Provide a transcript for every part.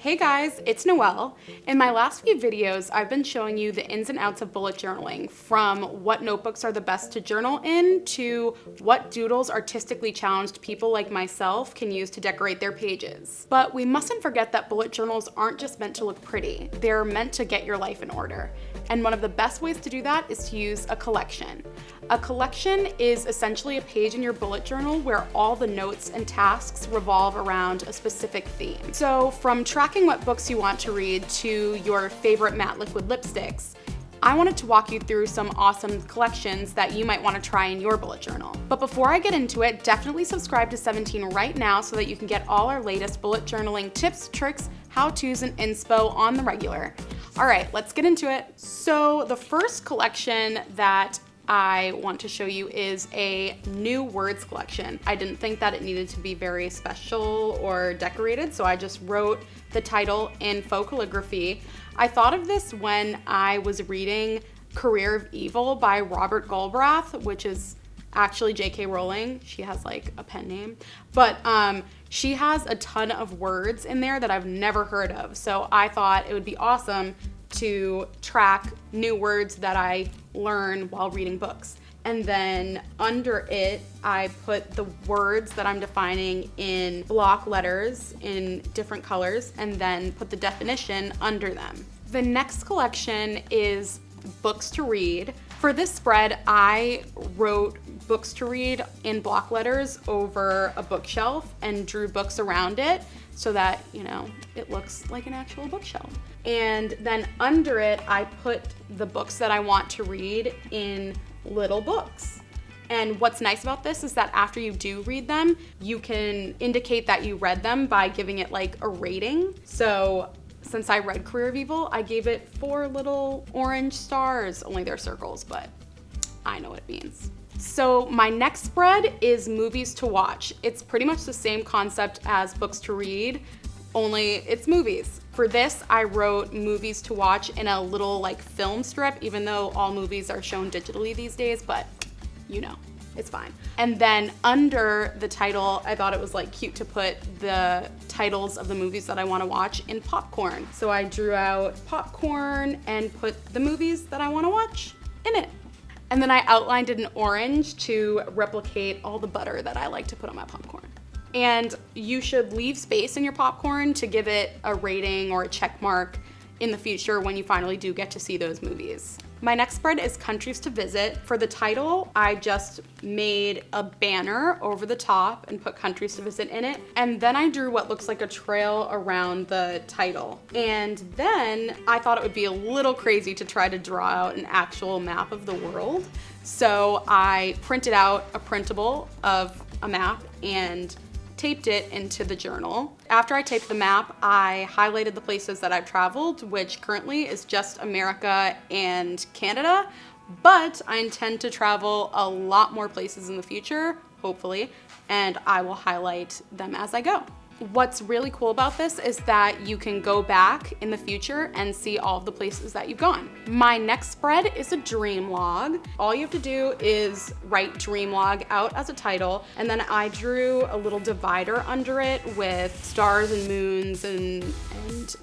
Hey guys, it's Noelle. In my last few videos, I've been showing you the ins and outs of bullet journaling, from what notebooks are the best to journal in to what doodles artistically challenged people like myself can use to decorate their pages. But we mustn't forget that bullet journals aren't just meant to look pretty, they're meant to get your life in order. And one of the best ways to do that is to use a collection. A collection is essentially a page in your bullet journal where all the notes and tasks revolve around a specific theme. So from tracking what books you want to read to your favorite matte liquid lipsticks, I wanted to walk you through some awesome collections that you might want to try in your bullet journal. But before I get into it, definitely subscribe to 17 right now so that you can get all our latest bullet journaling tips, tricks, how-tos, and inspo on the regular. All right, let's get into it. So the first collection that I want to show you is a new words collection. I didn't think that it needed to be very special or decorated, so I just wrote the title in faux calligraphy. I thought of this when I was reading Career of Evil by Robert Galbraith, which is actually J.K. Rowling. She has like a pen name, but she has a ton of words in there that I've never heard of. So I thought it would be awesome to track new words that I learn while reading books. And then under it, I put the words that I'm defining in block letters in different colors and then put the definition under them. The next collection is books to read. For this spread, I wrote books to read in block letters over a bookshelf and drew books around it so that, you know, it looks like an actual bookshelf. And then under it, I put the books that I want to read in little books. And what's nice about this is that after you do read them, you can indicate that you read them by giving it like a rating. So since I read Career of Evil, I gave it 4 little orange stars. Only they're circles, but I know what it means. So my next spread is movies to watch. It's pretty much the same concept as books to read, only it's movies. For this, I wrote movies to watch in a little like film strip, even though all movies are shown digitally these days, but you know, it's fine. And then under the title, I thought it was like cute to put the titles of the movies that I want to watch in popcorn. So I drew out popcorn and put the movies that I want to watch in it. And then I outlined it in orange to replicate all the butter that I like to put on my popcorn. And you should leave space in your popcorn to give it a rating or a check mark in the future when you finally do get to see those movies. My next spread is countries to visit. For the title, I just made a banner over the top and put countries to visit in it. And then I drew what looks like a trail around the title. And then I thought it would be a little crazy to try to draw out an actual map of the world. So I printed out a printable of a map and taped it into the journal. After I taped the map, I highlighted the places that I've traveled, which currently is just America and Canada, but I intend to travel a lot more places in the future, hopefully, and I will highlight them as I go. What's really cool about this is that you can go back in the future and see all of the places that you've gone. My next spread is a dream log. All you have to do is write dream log out as a title, and then I drew a little divider under it with stars and moons and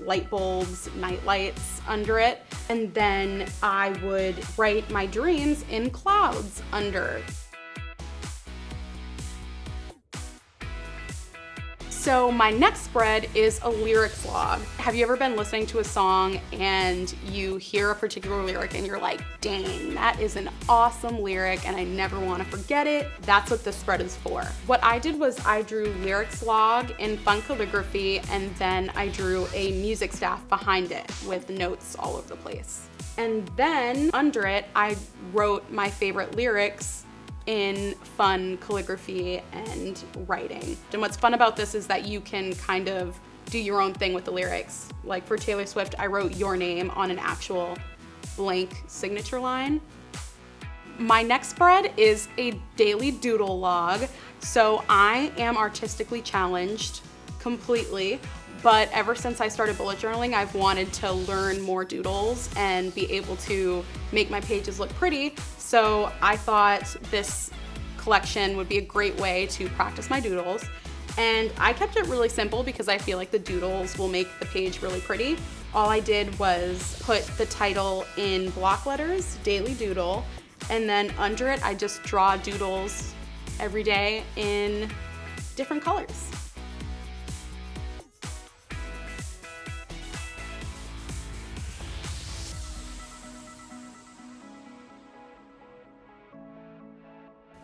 light bulbs, night lights under it. And then I would write my dreams in clouds under. So my next spread is a lyrics log. Have you ever been listening to a song and you hear a particular lyric and you're like, dang, that is an awesome lyric and I never want to forget it? That's what this spread is for. What I did was I drew lyrics log in fun calligraphy and then I drew a music staff behind it with notes all over the place. And then under it, I wrote my favorite lyrics in fun calligraphy and writing. And what's fun about this is that you can kind of do your own thing with the lyrics. Like for Taylor Swift, I wrote your name on an actual blank signature line. My next spread is a daily doodle log. So I am artistically challenged completely, but ever since I started bullet journaling, I've wanted to learn more doodles and be able to make my pages look pretty. So I thought this collection would be a great way to practice my doodles. And I kept it really simple because I feel like the doodles will make the page really pretty. All I did was put the title in block letters, Daily Doodle, and then under it I just draw doodles every day in different colors.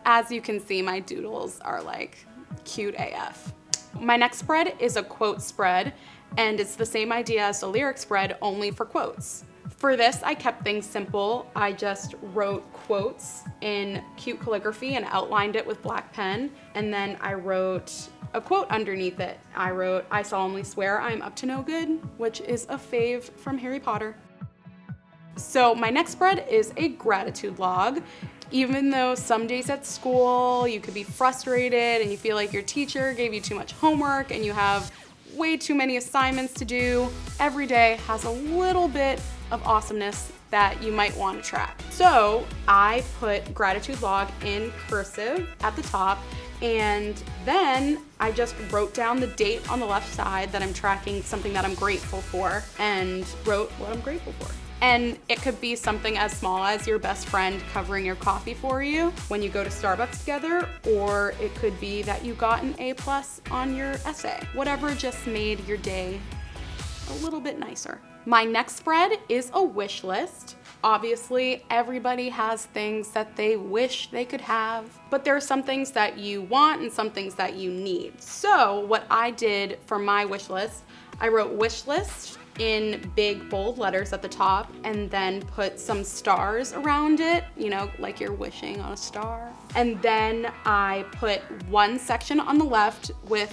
As you can see, my doodles are like cute AF. My next spread is a quote spread, and it's the same idea as the lyric spread, only for quotes. For this, I kept things simple. I just wrote quotes in cute calligraphy and outlined it with black pen, and then I wrote a quote underneath it. I wrote, "I solemnly swear I'm up to no good," which is a fave from Harry Potter. So my next spread is a gratitude log. Even though some days at school you could be frustrated and you feel like your teacher gave you too much homework and you have way too many assignments to do, every day has a little bit of awesomeness that you might want to track. So I put gratitude log in cursive at the top, and then I just wrote down the date on the left side that I'm tracking something that I'm grateful for, and wrote what I'm grateful for. And it could be something as small as your best friend covering your coffee for you when you go to Starbucks together, or it could be that you got an A+ on your essay. Whatever just made your day a little bit nicer. My next spread is a wish list. Obviously, everybody has things that they wish they could have, but there are some things that you want and some things that you need. So what I did for my wish list, I wrote wish list in big bold letters at the top, and then put some stars around it, you know, like you're wishing on a star. And then I put one section on the left with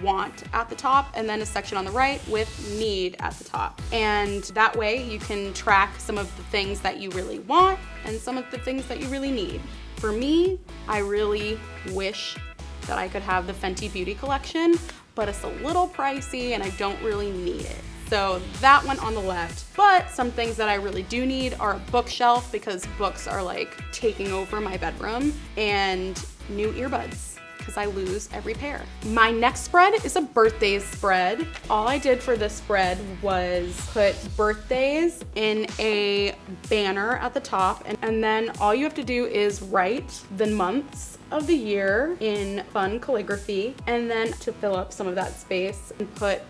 want at the top, and then a section on the right with need at the top. And that way you can track some of the things that you really want and some of the things that you really need. For me, I really wish that I could have the Fenty Beauty collection, but it's a little pricey and I don't really need it. So that one on the left. But some things that I really do need are a bookshelf, because books are like taking over my bedroom, and new earbuds, because I lose every pair. My next spread is a birthdays spread. All I did for this spread was put birthdays in a banner at the top, and then all you have to do is write the months of the year in fun calligraphy, and then to fill up some of that space and put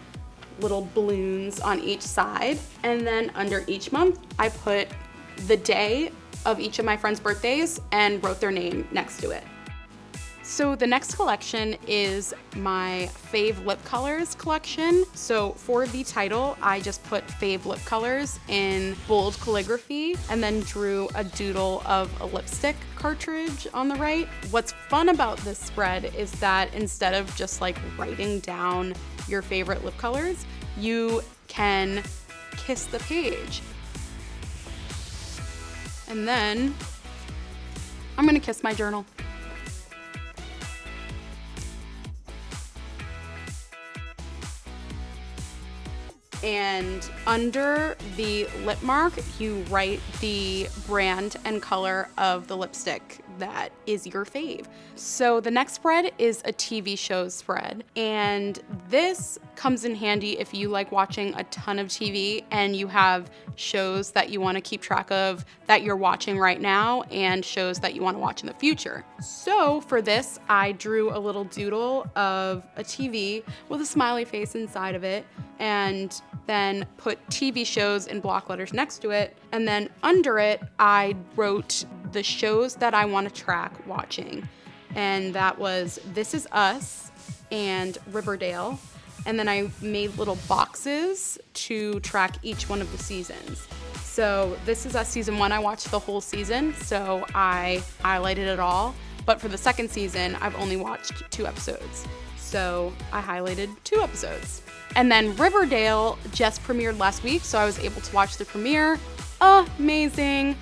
little balloons on each side. And then under each month, I put the day of each of my friends' birthdays and wrote their name next to it. So the next collection is my Fave Lip Colors collection. So for the title, I just put Fave Lip Colors in bold calligraphy and then drew a doodle of a lipstick cartridge on the right. What's fun about this spread is that instead of just like writing down your favorite lip colors, you can kiss the page. And then I'm gonna kiss my journal. And under the lip mark, you write the brand and color of the lipstick that is your fave. So the next spread is a TV show spread, and this comes in handy if you like watching a ton of TV and you have shows that you want to keep track of that you're watching right now and shows that you want to watch in the future. So for this, I drew a little doodle of a TV with a smiley face inside of it, and then put TV shows in block letters next to it. And then under it, I wrote the shows that I want to track watching. And that was This Is Us and Riverdale. And then I made little boxes to track each one of the seasons. So This Is Us season 1, I watched the whole season, so I highlighted it all. But for the second season, I've only watched 2 episodes. So I highlighted 2 episodes. And then Riverdale just premiered last week, so I was able to watch the premiere. Amazing.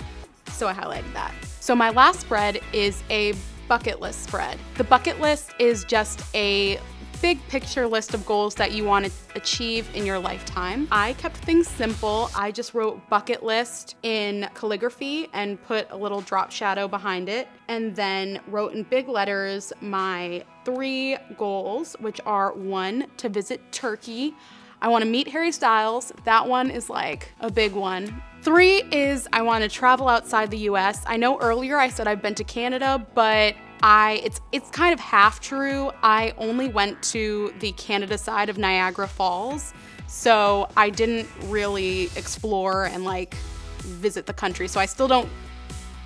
So I highlighted that. So my last spread is a bucket list spread. The bucket list is just a big picture list of goals that you want to achieve in your lifetime. I kept things simple. I just wrote bucket list in calligraphy and put a little drop shadow behind it, and then wrote in big letters my 3 goals, which are 1, to visit Turkey. I want to meet Harry Styles. That one is like a big one. 3 is I want to travel outside the US. I know earlier I said I've been to Canada, but it's kind of half true. I only went to the Canada side of Niagara Falls, so I didn't really explore and like visit the country. So I still don't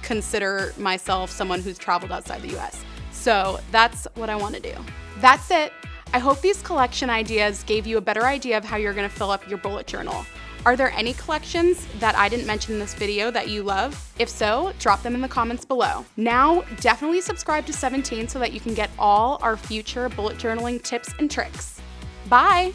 consider myself someone who's traveled outside the US. So that's what I want to do. That's it. I hope these collection ideas gave you a better idea of how you're going to fill up your bullet journal. Are there any collections that I didn't mention in this video that you love? If so, drop them in the comments below. Now, definitely subscribe to 17 so that you can get all our future bullet journaling tips and tricks. Bye!